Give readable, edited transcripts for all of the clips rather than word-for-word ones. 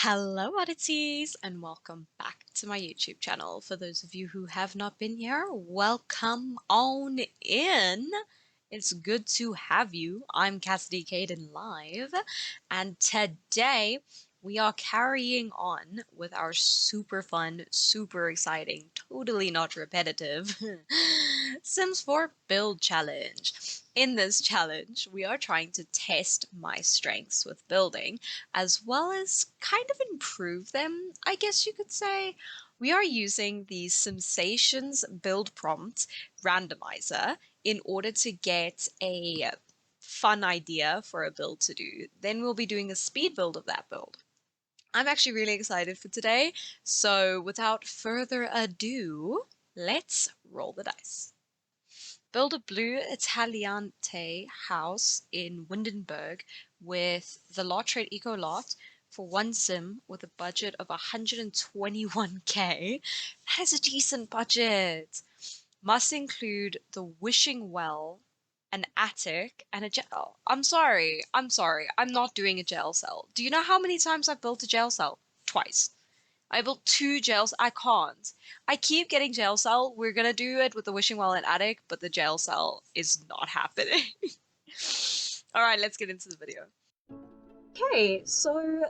Hello oddities and welcome back to my YouTube channel. For those of you who have not been here, welcome on in. It's good to have you. I'm Cassidy Caden Live, and today we are carrying on with our super fun, super exciting, totally not repetitive Sims 4 build challenge. In this challenge, we are trying to test my strengths with building, as well as kind of improve them, I guess you could say. We are using the Sensations build prompt randomizer in order to get a fun idea for a build to do. Then we'll be doing a speed build of that build. I'm actually really excited for today, so without further ado, let's roll the dice. Build a blue Italiante house in Windenburg with the lot rate eco lot for one sim with a budget of 121k. That is a decent budget. Must include the wishing well, an attic, and a jail. Oh, I'm sorry. I'm not doing a jail cell. Do you know how many times I've built a jail cell? Twice. I built 2 jails. I can't. I keep getting jail cell. We're gonna do it with the wishing well and attic, but the jail cell is not happening. Alright, let's get into the video. Okay, so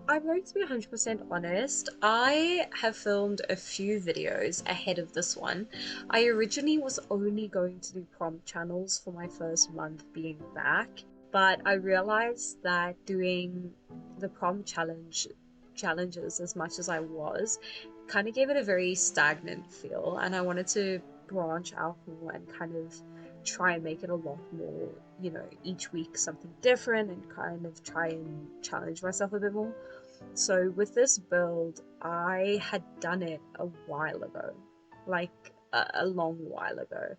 I'm going to be 100% honest. I have filmed a few videos ahead of this one. I originally was only going to do prompt channels for my first month being back, but I realized that doing the prompt challenges as much as I was kind of gave it a very stagnant feel, and I wanted to branch out more and kind of try and make it a lot more, each week something different and kind of try and challenge myself a bit more. So with this build, I had done it a while ago, like a long while ago,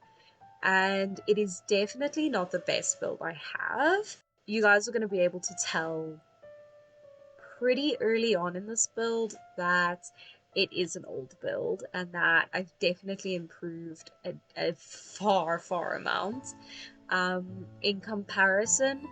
and it is definitely not the best build I have. You guys are going to be able to tell pretty early on in this build that it is an old build and that I've definitely improved a far amount in comparison,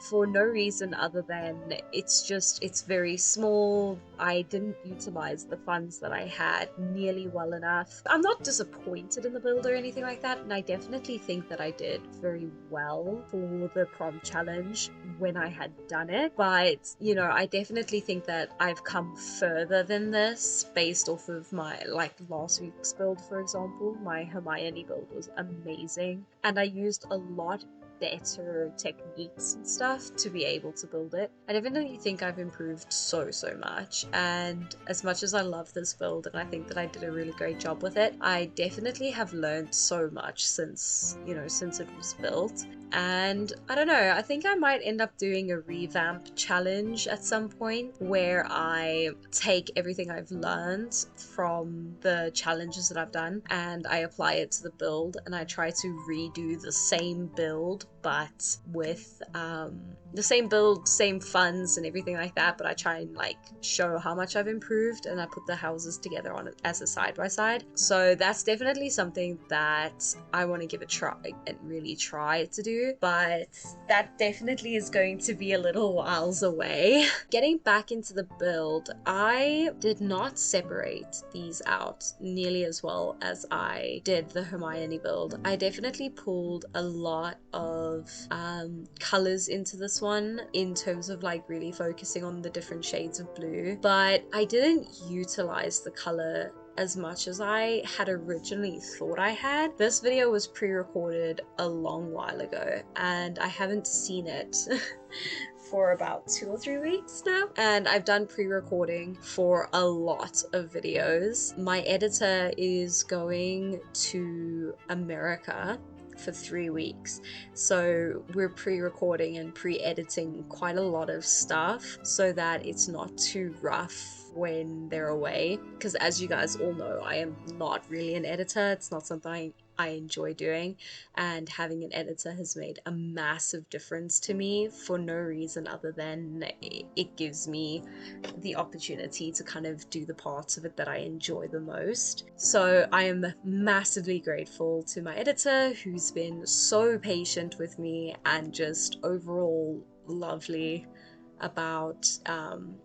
for no reason other than it's very small. I didn't utilize the funds that I had nearly well enough. I'm not disappointed in the build or anything like that, and I definitely think that I did very well for the prompt challenge when I had done it, but I definitely think that I've come further than this based off of my last week's build. For example, my Hermione build was amazing and I used a lot better techniques and stuff to be able to build it. I definitely think I've improved so much, and as much as I love this build and I think that I did a really great job with it, I definitely have learned so much since it was built. And I don't know, I think I might end up doing a revamp challenge at some point where I take everything I've learned from the challenges that I've done and I apply it to the build, and I try to redo the same build but with the same build, same funds and everything like that, but I try and show how much I've improved, and I put the houses together on it as a side-by-side. So that's definitely something that I want to give a try and really try to do, but that definitely is going to be a little whiles away. Getting back into the build, I did not separate these out nearly as well as I did the Hermione build. I definitely pulled a lot of colors into this one in terms of really focusing on the different shades of blue, but I didn't utilize the color as much as I had originally thought I had. This video was pre-recorded a long while ago and I haven't seen it for about 2 or 3 weeks now, and I've done pre-recording for a lot of videos. My editor is going to America for 3 weeks, so we're pre-recording and pre-editing quite a lot of stuff so that it's not too rough when they're away, because as you guys all know, I am not really an editor. It's not something I enjoy doing, and having an editor has made a massive difference to me for no reason other than it gives me the opportunity to kind of do the parts of it that I enjoy the most. So I am massively grateful to my editor, who's been so patient with me and just overall lovely. about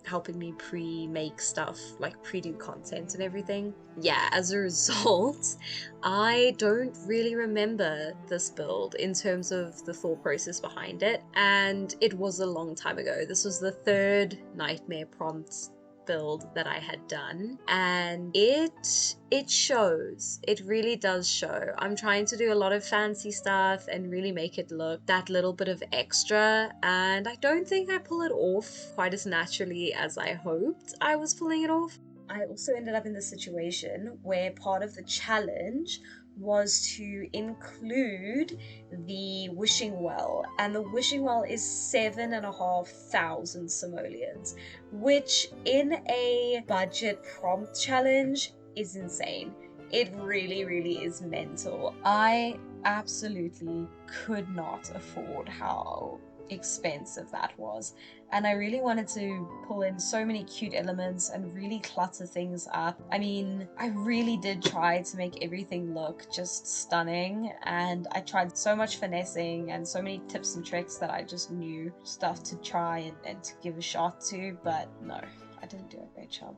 helping me pre-make stuff, like pre-do content and everything. Yeah, as a result, I don't really remember this build in terms of the thought process behind it, and it was a long time ago. This was the third nightmare prompt build that I had done, and it shows. It really does show. I'm trying to do a lot of fancy stuff and really make it look that little bit of extra, and I don't think I pull it off quite as naturally as I hoped I was pulling it off. I also ended up in the situation where part of the challenge was to include the wishing well, and the wishing well is 7,500 simoleons, which in a budget prompt challenge is insane. It really, really is mental. I absolutely could not afford how expensive that was, and I really wanted to pull in so many cute elements and really clutter things up. I mean, I really did try to make everything look just stunning, and I tried so much finessing and so many tips and tricks that I just knew stuff to try and to give a shot to, but no, I didn't do a great job.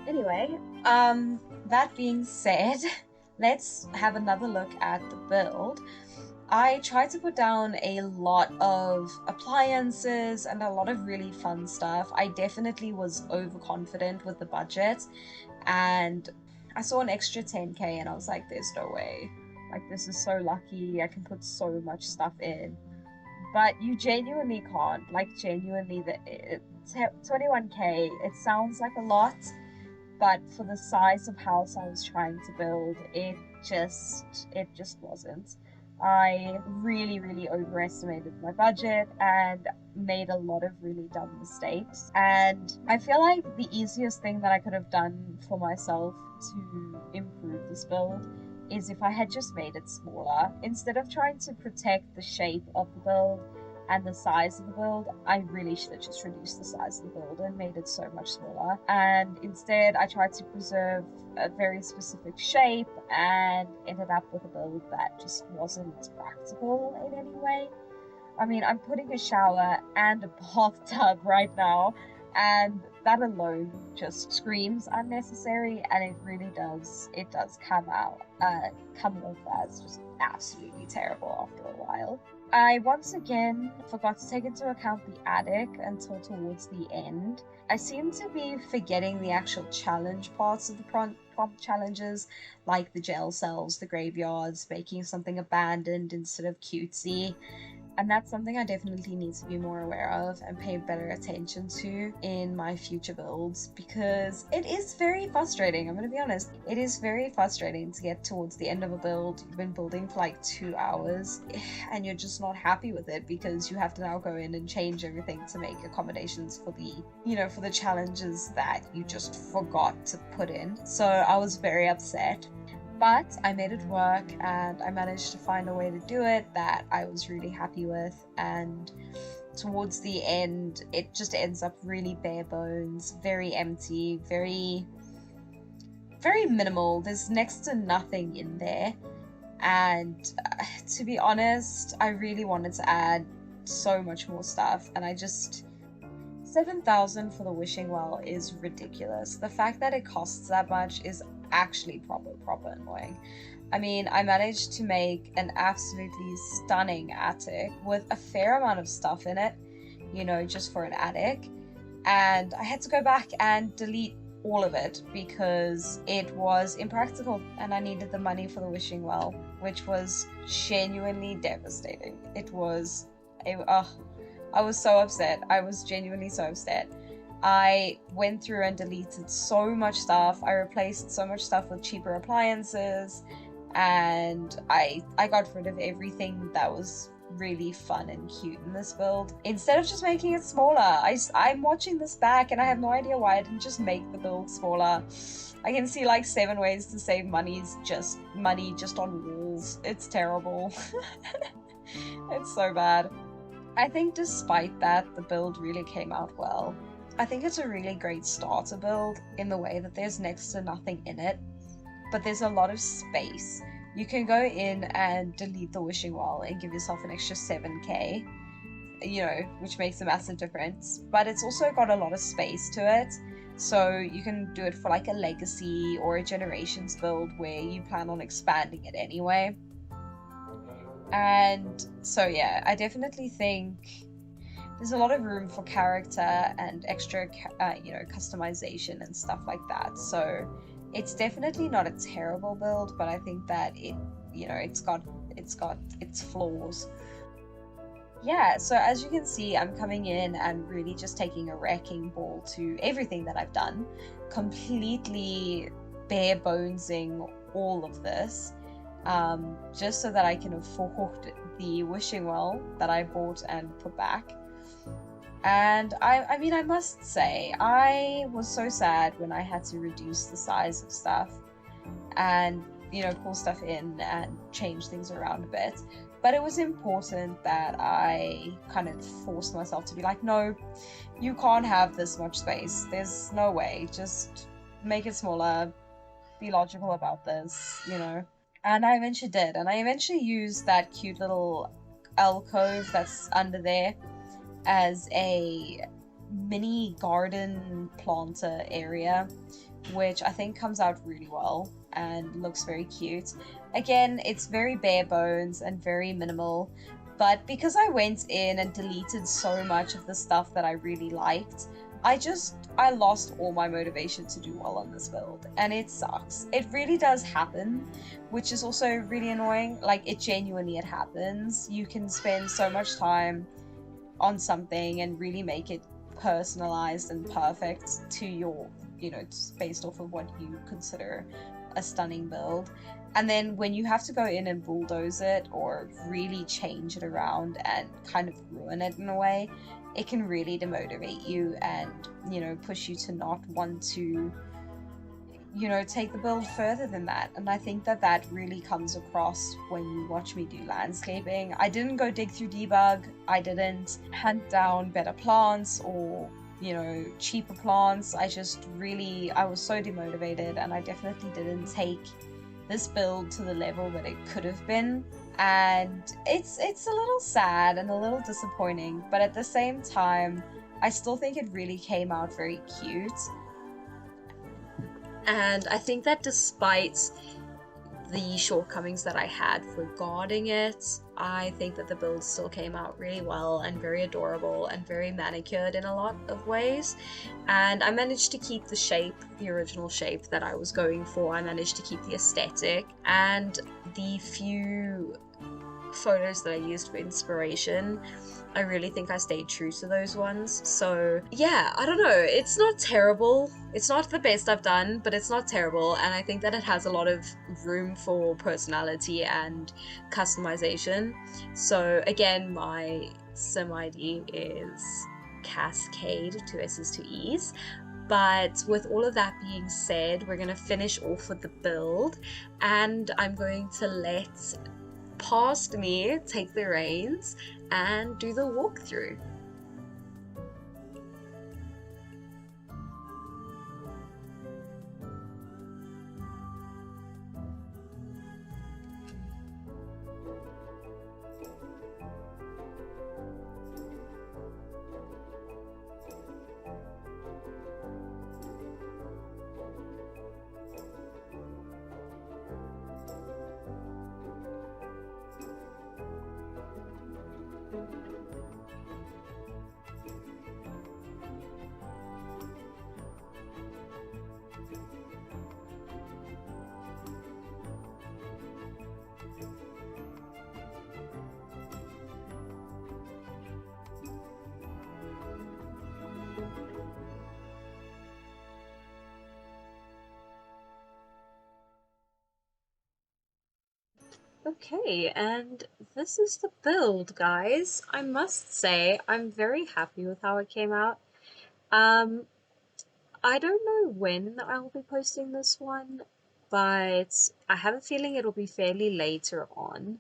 Anyway, that being said, let's have another look at the build. I tried to put down a lot of appliances and a lot of really fun stuff. I definitely was overconfident with the budget, and I saw an extra 10k and I was like, there's no way. Like, this is so lucky. I can put so much stuff in. But you genuinely can't. Like, genuinely, 21k, it sounds like a lot, but for the size of house I was trying to build, it just wasn't. I really, really overestimated my budget and made a lot of really dumb mistakes. And I feel like the easiest thing that I could have done for myself to improve this build is if I had just made it smaller. Instead of trying to protect the shape of the build and the size of the build, I really should have just reduced the size of the build and made it so much smaller. And instead, I tried to preserve a very specific shape and ended up with a build that just wasn't practical in any way. I mean, I'm putting a shower and a bathtub right now, and that alone just screams unnecessary, and it really does come off as just absolutely terrible after a while. I once again forgot to take into account the attic until towards the end. I seem to be forgetting the actual challenge parts of the prompt challenges, like the jail cells, the graveyards, making something abandoned instead of cutesy. And that's something I definitely need to be more aware of and pay better attention to in my future builds, because it is very frustrating. I'm going to be honest. It is very frustrating to get towards the end of a build. You've been building for like 2 hours and you're just not happy with it because you have to now go in and change everything to make accommodations for for the challenges that you just forgot to put in. So I was very upset. But I made it work and I managed to find a way to do it that I was really happy with. And towards the end, it just ends up really bare bones, very empty, very, very minimal. There's next to nothing in there. And to be honest, I really wanted to add so much more stuff, and 7,000 for the wishing well is ridiculous. The fact that it costs that much is actually proper annoying. I mean, I managed to make an absolutely stunning attic with a fair amount of stuff in it, just for an attic, and I had to go back and delete all of it because it was impractical and I needed the money for the wishing well, which was genuinely devastating. I was so upset. I was genuinely so upset. I went through and deleted so much stuff. I replaced so much stuff with cheaper appliances, and I got rid of everything that was really fun and cute in this build. Instead of just making it smaller, I'm watching this back and I have no idea why I didn't just make the build smaller. I can see like 7 ways to save money just on walls. It's terrible. It's so bad. I think despite that, the build really came out well. I think it's a really great starter build in the way that there's next to nothing in it, but there's a lot of space. You can go in and delete the wishing well and give yourself an extra 7k. which makes a massive difference. But it's also got a lot of space to it. So you can do it for like a legacy or a generations build where you plan on expanding it anyway. And so, yeah, I definitely think there's a lot of room for character and extra, customization and stuff like that. So it's definitely not a terrible build, but I think that it's got its flaws. Yeah, so as you can see, I'm coming in and really just taking a wrecking ball to everything that I've done, completely bare bonesing all of this, just so that I can afford the wishing well that I bought and put back. And I mean, I must say, I was so sad when I had to reduce the size of stuff and, pull stuff in and change things around a bit. But it was important that I kind of forced myself to be like, no, you can't have this much space. There's no way. Just make it smaller, be logical about this. And I eventually did. And I eventually used that cute little alcove that's under there as a mini garden planter area, which I think comes out really well and looks very cute. Again, it's very bare bones and very minimal, but because I went in and deleted so much of the stuff that I really liked, I lost all my motivation to do well on this build, and it sucks. It really does happen, which is also really annoying. Like, it happens. You can spend so much time on something and really make it personalized and perfect to your, based off of what you consider a stunning build. And then when you have to go in and bulldoze it or really change it around and kind of ruin it in a way, it can really demotivate you and, push you to not want to, take the build further than that. And I think that that really comes across when you watch me do landscaping. I didn't go dig through debug. I didn't hunt down better plants or, cheaper plants. I was so demotivated, and I definitely didn't take this build to the level that it could have been. And it's a little sad and a little disappointing, but at the same time, I still think it really came out very cute. And I think that despite the shortcomings that I had for guarding it, I think that the build still came out really well and very adorable and very manicured in a lot of ways. And I managed to keep the shape, the original shape that I was going for. I managed to keep the aesthetic, and the few photos that I used for inspiration, I really think I stayed true to those ones. So yeah, I don't know, it's not terrible. It's not the best I've done, but it's not terrible, and I think that it has a lot of room for personality and customization. So again, my sim ID is Cascade, 2 S's, 2 E's. But with all of that being said, we're going to finish off with the build, and I'm going to let past me take the reins and do the walkthrough. Okay, and this is the build, guys. I must say, I'm very happy with how it came out. Um, I don't know when I'll be posting this one, but I have a feeling it'll be fairly later on.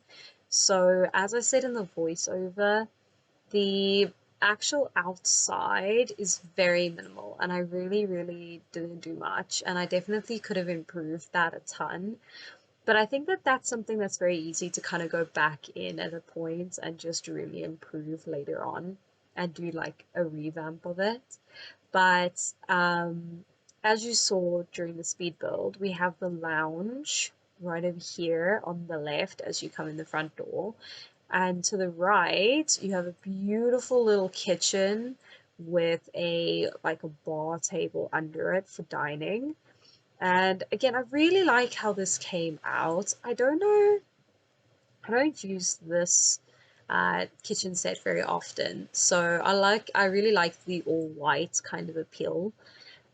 So, as I said in the voiceover, the actual outside is very minimal, and I really, really didn't do much, and I definitely could have improved that a ton. But I think that that's something that's very easy to kind of go back in at a point and just really improve later on and do like a revamp of it. But as you saw during the speed build, we have the lounge right over here on the left as you come in the front door. And to the right, you have a beautiful little kitchen with a like a bar table under it for dining. And again, I really like how this came out. I don't know, I don't use this kitchen set very often, so I really like the all white kind of appeal.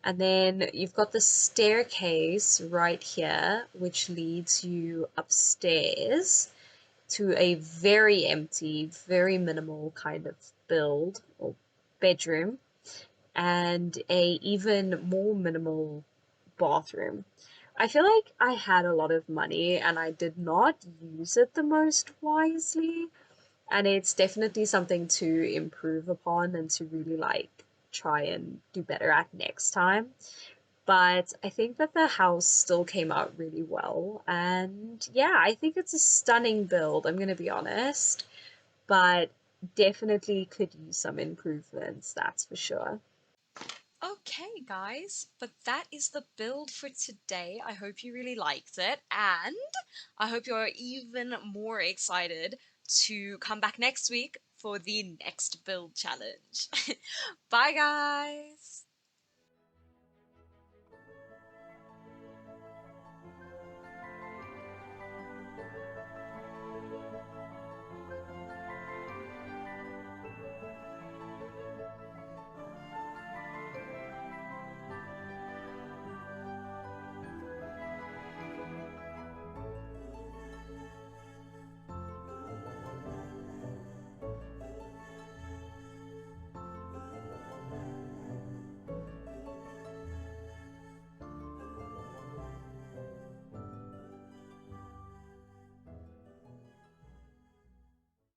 And then you've got the staircase right here, which leads you upstairs to a very empty, very minimal kind of build or bedroom, and a even more minimal bathroom. I feel like I had a lot of money and I did not use it the most wisely, and it's definitely something to improve upon and to really like try and do better at next time. But I think that the house still came out really well, and yeah, I think it's a stunning build, I'm gonna be honest, but definitely could use some improvements, that's for sure. Okay, guys, but that is the build for today. I hope you really liked it, and I hope you're even more excited to come back next week for the next build challenge. Bye, guys!